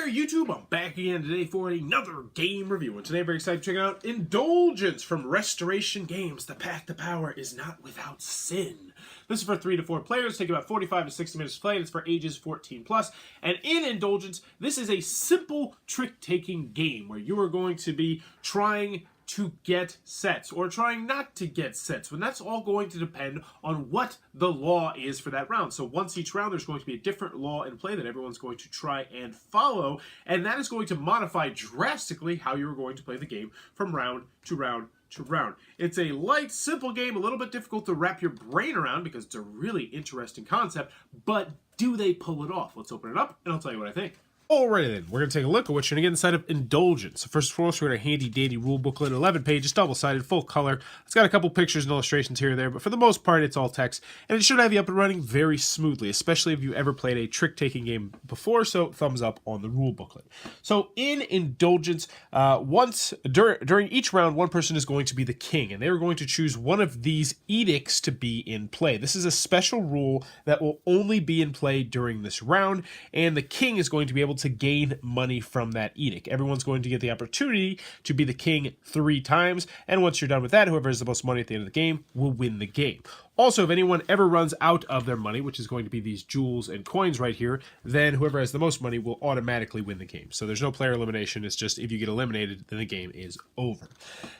YouTube, I'm back again today for another game review, and today I'm very excited to check out Indulgence from Restoration Games. The path to power is not without sin. This is for 3 to 4 players, take about 45 to 60 minutes to play, and it's for ages 14 plus. And in Indulgence, this is a simple trick-taking game where you are going to be trying to get sets or trying not to get sets, and that's all going to depend on what the law is for that round. So once each round there's going to be a different law in play that everyone's going to try and follow, and that is going to modify drastically how you're going to play the game from round to round to round. It's a light, simple game, a little bit difficult to wrap your brain around because it's a really interesting concept, but do they pull it off? Let's open it up and I'll tell you what I think. Alrighty then, we're going to take a look at what you're going to get inside of Indulgence. So first and foremost, we're going to handy dandy rule booklet, 11 pages, double-sided, full color. It's got a couple pictures and illustrations here and there, but for the most part, it's all text, and it should have you up and running very smoothly, especially if you ever played a trick-taking game before, so thumbs up on the rule booklet. So in Indulgence, during each round, one person is going to be the king, and they are going to choose one of these edicts to be in play. This is a special rule that will only be in play during this round, and the king is going to be able to gain money from that edict. Everyone's going to get the opportunity to be the king 3 times, and once you're done with that, whoever has the most money at the end of the game will win the game. Also, if anyone ever runs out of their money, which is going to be these jewels and coins right here, then whoever has the most money will automatically win the game. So there's no player elimination. It's just if you get eliminated, then the game is over.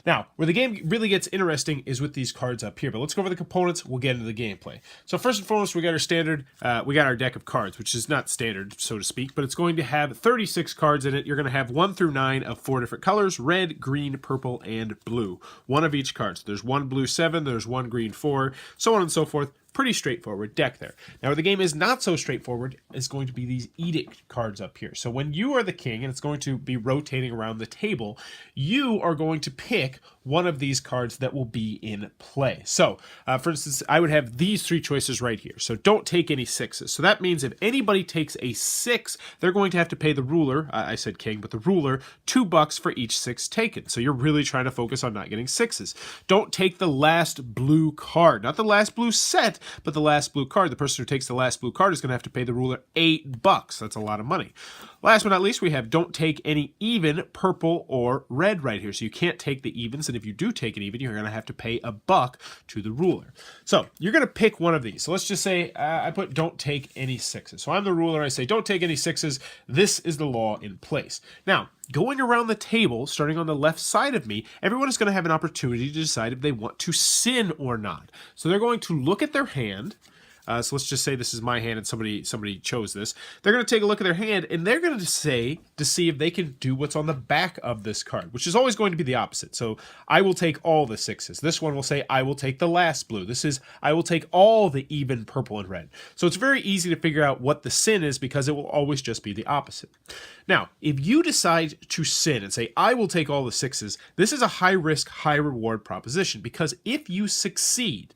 Now, where the game really gets interesting is with these cards up here. But let's go over the components. We'll get into the gameplay. So first and foremost, we got our standard, we got our deck of cards, which is not standard, so to speak, but it's going to have 36 cards in it. You're going to have 1 through 9 of 4 different colors: red, green, purple, and blue. One of each card. So there's 1 blue 7, there's 1 green 4, so on and so forth. Pretty straightforward deck there. Now, where the game is not so straightforward is going to be these edict cards up here. So when you are the king, and it's going to be rotating around the table, you are going to pick one of these cards that will be in play. So, for instance, I would have these 3 choices right here. So don't take any 6s. So that means if anybody takes a 6, they're going to have to pay the ruler, I said king, but the ruler, $2 for each 6 taken. So you're really trying to focus on not getting 6s. Don't take the last blue card, not the last blue set, but the last blue card. The person who takes the last blue card is going to have to pay the ruler $8. That's a lot of money. Last but not least, we have don't take any even, purple, or red right here. So you can't take the evens, and if you do take an even, you're going to have to pay $1 to the ruler. So you're going to pick one of these. So let's just say I put don't take any 6s. So I'm the ruler. I say don't take any 6s. This is the law in place. Now, going around the table, starting on the left side of me, everyone is going to have an opportunity to decide if they want to sin or not. So they're going to look at their hand. So let's just say this is my hand and somebody chose this. They're going to take a look at their hand and they're going to say to see if they can do what's on the back of this card, which is always going to be the opposite. So I will take all the 6s. This one will say I will take the last blue. This is I will take all the even purple and red. So it's very easy to figure out what the sin is because it will always just be the opposite. Now, if you decide to sin and say I will take all the 6s, this is a high risk, high reward proposition because if you succeed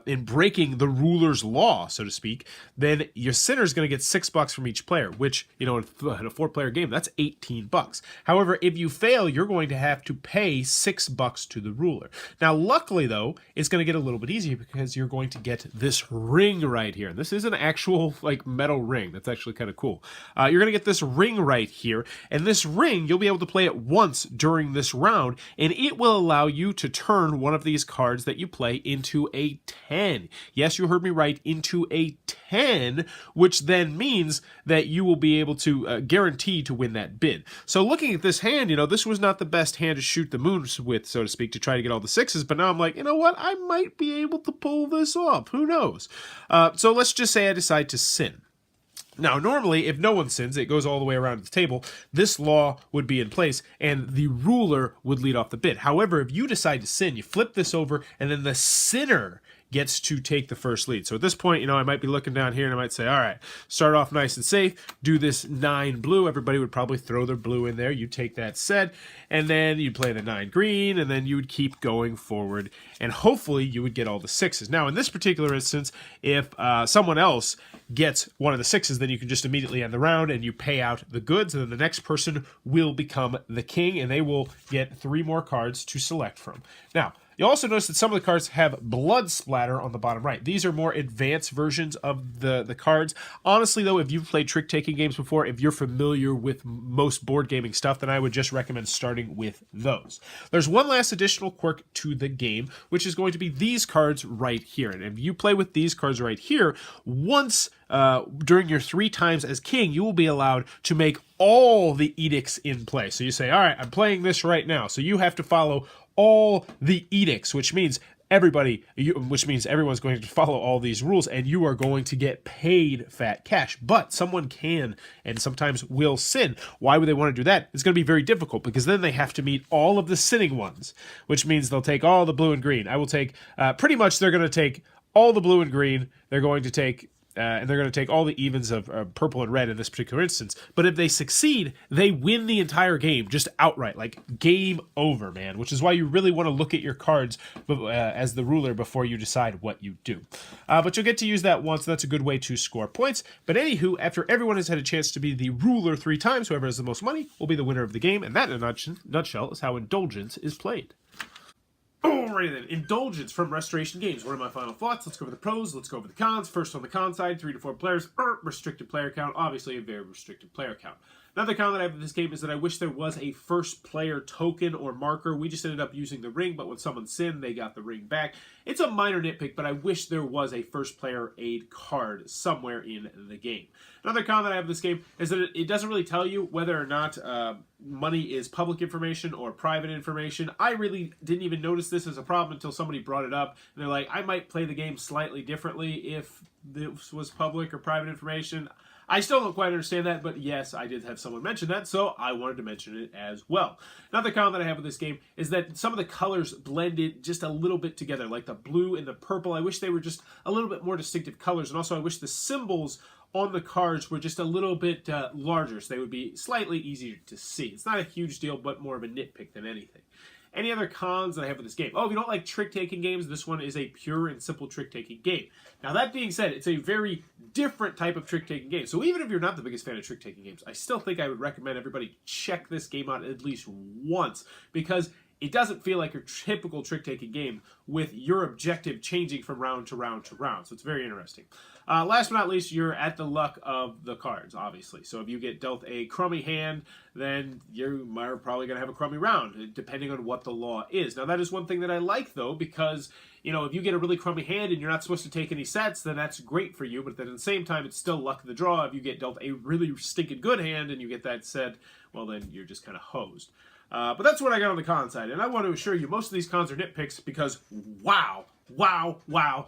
in breaking the ruler's law, so to speak, then your sinner is going to get $6 from each player, which, you know, in a 4-player game, that's $18. However, if you fail, you're going to have to pay $6 to the ruler. Now, luckily, though, it's going to get a little bit easier because you're going to get this ring right here. This is an actual, like, metal ring. That's actually kind of cool. You're going to get this ring right here, and this ring, you'll be able to play it once during this round, and it will allow you to turn one of these cards that you play into a 10. Yes, you heard me right, into a 10, which then means that you will be able to guarantee to win that bid. So looking at this hand, you know, this was not the best hand to shoot the moons with, so to speak, to try to get all the 6s, but now I'm like, you know what, I might be able to pull this off. Who knows? So let's just say I decide to sin. Now, normally, if no one sins, it goes all the way around the table, this law would be in place, and the ruler would lead off the bid. However, if you decide to sin, you flip this over, and then the sinner gets to take the first lead. So at this point, you know, I might be looking down here and I might say, all right, start off nice and safe, do this 9 blue. Everybody would probably throw their blue in there. You take that set, and then you'd play the 9 green, and then you would keep going forward, and hopefully you would get all the 6s. Now, in this particular instance, if someone else gets one of the 6s, then you can just immediately end the round and you pay out the goods, and then the next person will become the king, and they will get 3 more cards to select from. Now, You'll also notice that some of the cards have blood splatter on the bottom right. These are more advanced versions of the cards. Honestly, though, if you've played trick-taking games before, if you're familiar with most board gaming stuff, then I would just recommend starting with those. There's one last additional quirk to the game, which is going to be these cards right here. And if you play with these cards right here, once during your 3 times as king, you will be allowed to make all the edicts in play. So you say, all right, I'm playing this right now. So you have to follow all the edicts, which means everyone's going to follow all these rules, and you are going to get paid fat cash. But someone can and sometimes will sin. Why would they want to do that? It's going to be very difficult, because then they have to meet all of the sinning ones, which means they'll take all the blue and green. I will take, pretty much they're going to take all the blue and green. They're going to take and they're going to take all the evens of purple and red in this particular instance. But if they succeed, they win the entire game just outright, like game over, man, which is why you really want to look at your cards as the ruler before you decide what you do. But you'll get to use that once. That's a good way to score points. But anywho, after everyone has had a chance to be the ruler 3 times, whoever has the most money will be the winner of the game. And that, in a nutshell, is how Indulgence is played. Alrighty then, Indulgence from Restoration Games. What are my final thoughts? Let's go over the pros, let's go over the cons. First on the con side, 3 to 4 players, restricted player count, obviously a very restricted player count. Another con that I have in this game is that I wish there was a first player token or marker. We just ended up using the ring, but when someone sinned, they got the ring back. It's a minor nitpick, but I wish there was a first player aid card somewhere in the game. Another con that I have in this game is that it doesn't really tell you whether or not money is public information or private information. I really didn't even notice this as a problem until somebody brought it up. And they're like, I might play the game slightly differently if this was public or private information. I still don't quite understand that, but yes, I did have someone mention that, so I wanted to mention it as well. Another con that I have with this game is that some of the colors blended just a little bit together, like the blue and the purple. I wish they were just a little bit more distinctive colors, and also I wish the symbols on the cards were just a little bit larger, so they would be slightly easier to see. It's not a huge deal, but more of a nitpick than anything. Any other cons that I have with this game? Oh, if you don't like trick-taking games, this one is a pure and simple trick-taking game. Now, that being said, it's a very different type of trick-taking game. So even if you're not the biggest fan of trick-taking games, I still think I would recommend everybody check this game out at least once, because it doesn't feel like your typical trick-taking game with your objective changing from round to round to round. So it's very interesting. Last but not least, you're at the luck of the cards, obviously. So if you get dealt a crummy hand, then you are probably going to have a crummy round, depending on what the law is. Now, that is one thing that I like, though, because, you know, if you get a really crummy hand and you're not supposed to take any sets, then that's great for you. But then at the same time, it's still luck of the draw. If you get dealt a really stinking good hand and you get that set, well, then you're just kind of hosed. But that's what I got on the con side. And I want to assure you, most of these cons are nitpicks because, wow,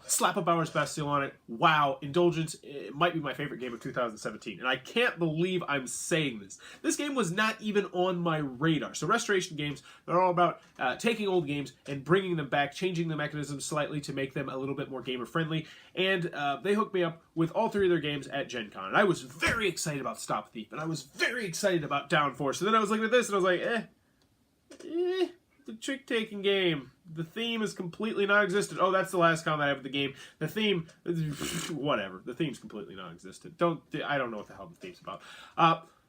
slap a Bowers Bastille on it. Wow, Indulgence, it might be my favorite game of 2017. And I can't believe I'm saying this. This game was not even on my radar. So Restoration Games, they're all about taking old games and bringing them back, changing the mechanisms slightly to make them a little bit more gamer-friendly. And they hooked me up with all 3 of their games at Gen Con. And I was very excited about Stop Thief, and I was very excited about Downforce. And then I was looking at this, and I was like, the trick-taking game. The theme is completely non-existent. Oh, that's the last comment I have with the game. The theme, whatever. The theme's completely non-existent. I don't know what the hell the theme's about.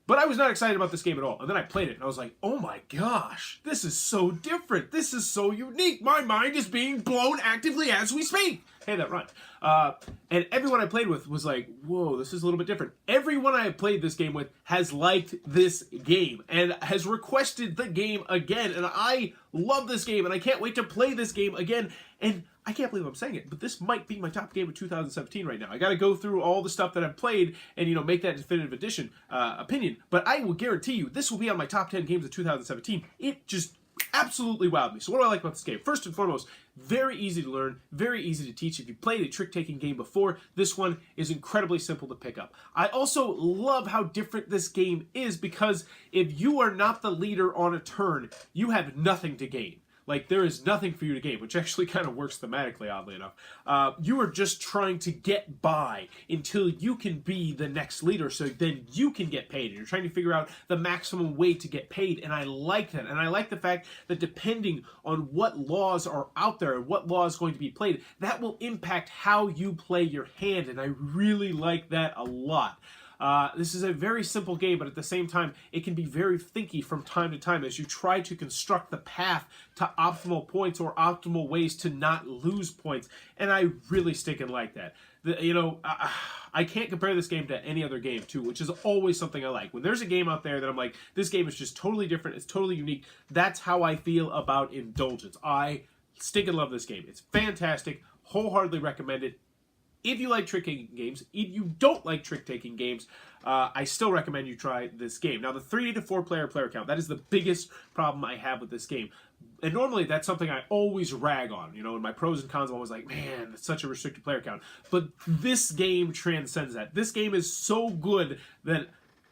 But I was not excited about this game at all. And then I played it, and I was like, oh my gosh, this is so different. This is so unique. My mind is being blown actively as we speak. Hey, that rhymed. And everyone I played with was like, whoa, this is a little bit different. Everyone I have played this game with has liked this game and has requested the game again. And I love this game, and I can't wait to play this game again. And I can't believe I'm saying it, but this might be my top game of 2017 right now. I got to go through all the stuff that I've played and, you know, make that definitive opinion. But I will guarantee you this will be on my top 10 games of 2017. It just absolutely wowed me. So what do I like about this game? First and foremost, very easy to learn, very easy to teach. If you played a trick-taking game before, this one is incredibly simple to pick up. I also love how different this game is because if you are not the leader on a turn, you have nothing to gain. Like, there is nothing for you to gain, which actually kind of works thematically, oddly enough. You are just trying to get by until you can be the next leader, so then you can get paid. And you're trying to figure out the maximum way to get paid, and I like that. And I like the fact that depending on what laws are out there and what law is going to be played, that will impact how you play your hand, and I really like that a lot. This is a very simple game, but at the same time, it can be very thinky from time to time as you try to construct the path to optimal points or optimal ways to not lose points. And I really stinking like that. I can't compare this game to any other game, too, which is always something I like. When there's a game out there that I'm like, this game is just totally different, it's totally unique, that's how I feel about Indulgence. I stinking love this game. It's fantastic, wholeheartedly recommend it. If you like trick-taking games, if you don't like trick-taking games, I still recommend you try this game. Now, the 3 to 4 player count, that is the biggest problem I have with this game. And normally, that's something I always rag on. You know, in my pros and cons, I'm always like, man, it's such a restricted player count. But this game transcends that. This game is so good that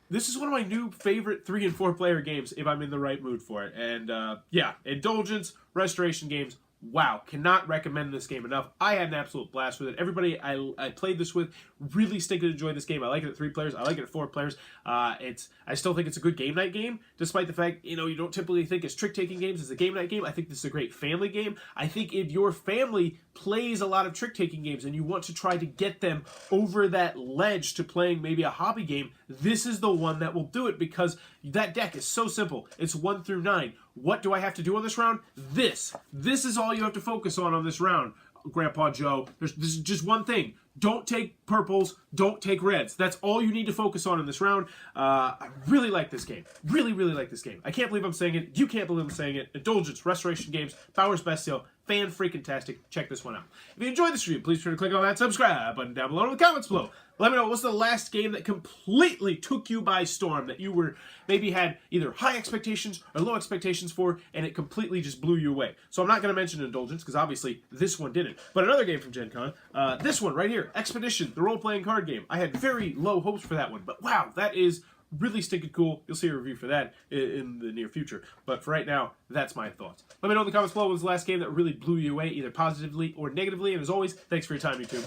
this is one of my new favorite 3 and 4 player games if I'm in the right mood for it. And yeah, Indulgence, Restoration Games, wow, cannot recommend this game enough. I had an absolute blast with it. Everybody I played this with really stinking enjoyed this game. I like it at 3 players. I like it at 4 players. I still think it's a good game night game, despite the fact, you don't typically think it's trick-taking games as a game night game. I think this is a great family game. I think if your family plays a lot of trick-taking games and you want to try to get them over that ledge to playing maybe a hobby game, this is the one that will do it because that deck is so simple. It's 1 through 9. What do I have to do on this round? This is all you have to focus on this round, Grandpa Joe. This is just one thing. Don't take purples. Don't take reds. That's all you need to focus on in this round. I really like this game. Really, really like this game. I can't believe I'm saying it. You can't believe I'm saying it. Indulgence, Restoration Games, Power's Best Sale. Fan-freaking-tastic. Check this one out. If you enjoyed this review, please be sure to click on that subscribe button down below in the comments below. Let me know, what's the last game that completely took you by storm, that you maybe had either high expectations or low expectations for, and it completely just blew you away. So I'm not going to mention Indulgence, because obviously this one didn't. But another game from Gen Con, this one right here, Expedition, the role-playing card game. I had very low hopes for that one, but wow, that is really stinking cool. You'll see a review for that in the near future. But for right now, that's my thoughts. Let me know in the comments below what was the last game that really blew you away, either positively or negatively. And as always, thanks for your time, YouTube.